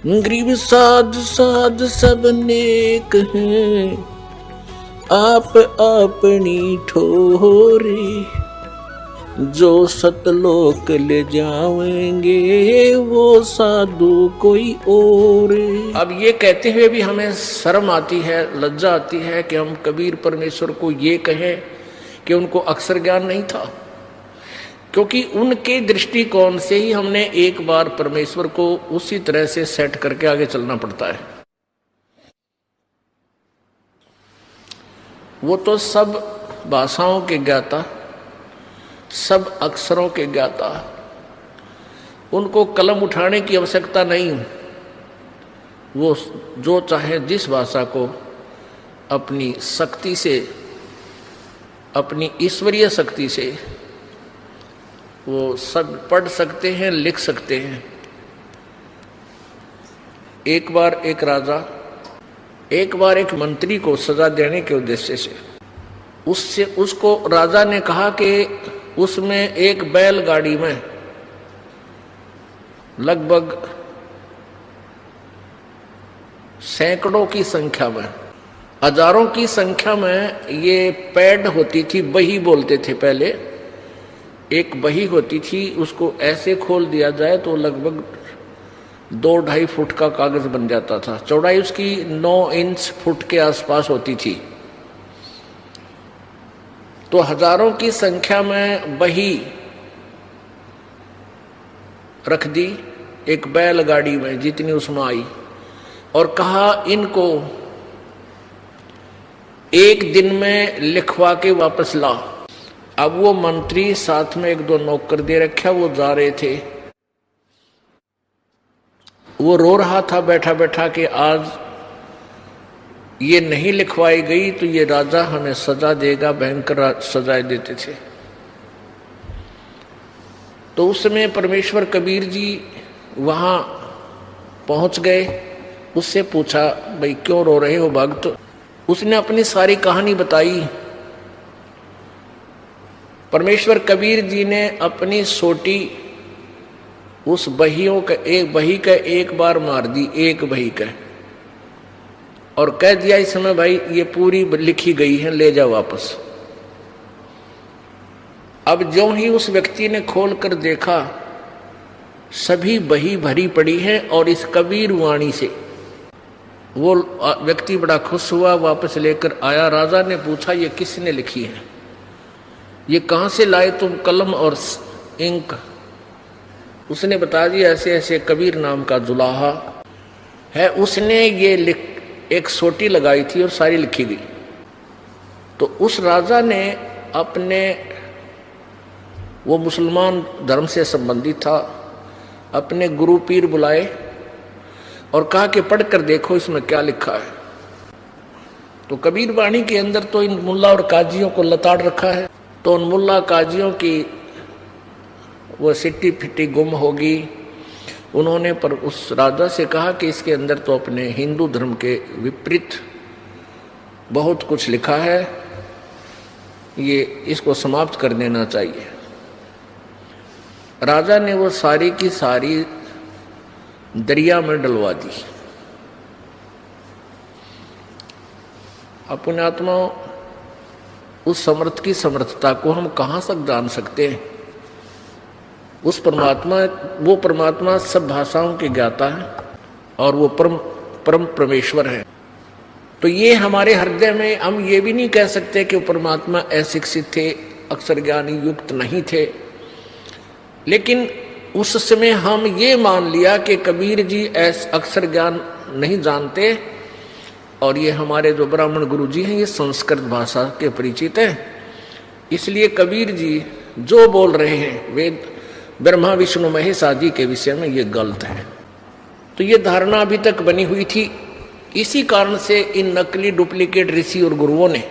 गरीब साध साध सब नेक हैं, आप अपनी ठोरे, जो सतलोक ले जाएंगे वो साधु कोई और। अब ये कहते हुए भी हमें शर्म आती है, लज्जा आती है कि हम कबीर परमेश्वर को ये कहें कि उनको अक्षर ज्ञान नहीं था, क्योंकि उनके दृष्टिकोण से ही हमने एक बार परमेश्वर को उसी तरह से सेट करके आगे चलना पड़ता है। वो तो सब भाषाओं के ज्ञाता, सब अक्षरों के ज्ञाता, उनको कलम उठाने की आवश्यकता नहीं। वो जो चाहे जिस भाषा को अपनी शक्ति से, अपनी ईश्वरीय शक्ति से वो सब पढ़ सकते हैं, लिख सकते हैं। एक बार एक मंत्री को सजा देने के उद्देश्य से उसको राजा ने कहा कि उसमें एक बैलगाड़ी में लगभग सैकड़ों की संख्या में, हजारों की संख्या में ये पैड होती थी, बही बोलते थे पहले। एक बही होती थी, उसको ऐसे खोल दिया जाए तो लगभग 2-2.5 फुट का कागज बन जाता था। चौड़ाई उसकी 9 इंच फुट के आसपास होती थी। तो हजारों की संख्या में बही रख दी एक बैलगाड़ी में, जितनी उसमें आई, और कहा इनको एक दिन में लिखवा के वापस ला। अब वो मंत्री साथ में 1-2 नौकर दे रखा, वो जा रहे थे। वो रो रहा था बैठा बैठा कि आज ये नहीं लिखवाई गई तो ये राजा हमें सजा देगा, भयंकर सजाएं देते थे। तो उस समय परमेश्वर कबीर जी वहां पहुंच गए। उससे पूछा, भाई क्यों रो रहे हो भक्त? उसने अपनी सारी कहानी बताई। परमेश्वर कबीर जी ने अपनी सोटी उस बही का एक बार मार दी, एक बही का, और कह दिया इस समय भाई ये पूरी लिखी गई है, ले जाओ वापस। अब जो ही उस व्यक्ति ने खोल कर देखा, सभी बही भरी पड़ी है और इस कबीर वाणी से। वो व्यक्ति बड़ा खुश हुआ, वापस लेकर आया। राजा ने पूछा ये किसने लिखी है, ये कहाँ से लाए तुम कलम और इंक? उसने बता दिया ऐसे ऐसे कबीर नाम का जुलाहा है, उसने ये एक सोटी लगाई थी और सारी लिखी गई। तो उस राजा ने अपने, वो मुसलमान धर्म से संबंधित था, अपने गुरु पीर बुलाए और कहा कि पढ़ कर देखो इसमें क्या लिखा है। तो कबीर वाणी के अंदर तो इन मुल्ला और काजियों को लताड़ रखा है, तो उन मुल्ला काजियों की वो सिट्टी फिट्टी गुम होगी। उन्होंने पर उस राजा से कहा कि इसके अंदर तो अपने हिंदू धर्म के विपरीत बहुत कुछ लिखा है, ये इसको समाप्त कर देना चाहिए। राजा ने वो सारी की सारी दरिया में डलवा दी। अपने आत्मा उस समर्थ की समर्थता को हम कहाँ तक जान सकते हैं? उस परमात्मा, वो परमात्मा सब भाषाओं के ज्ञाता है और वो परम परमेश्वर है। तो ये हमारे हृदय में, हम ये भी नहीं कह सकते कि वो परमात्मा अशिक्षित थे, अक्षर ज्ञानी युक्त नहीं थे। लेकिन उस समय हम ये मान लिया कि कबीर जी अक्षर ज्ञान नहीं जानते, और ये हमारे जो ब्राह्मण गुरु जी हैं ये संस्कृत भाषा के परिचित हैं, इसलिए कबीर जी जो बोल रहे हैं वेद ब्रह्मा विष्णु महेश आदि के विषय में ये गलत है। तो ये धारणा अभी तक बनी हुई थी। इसी कारण से इन नकली डुप्लीकेट ऋषि और गुरुओं ने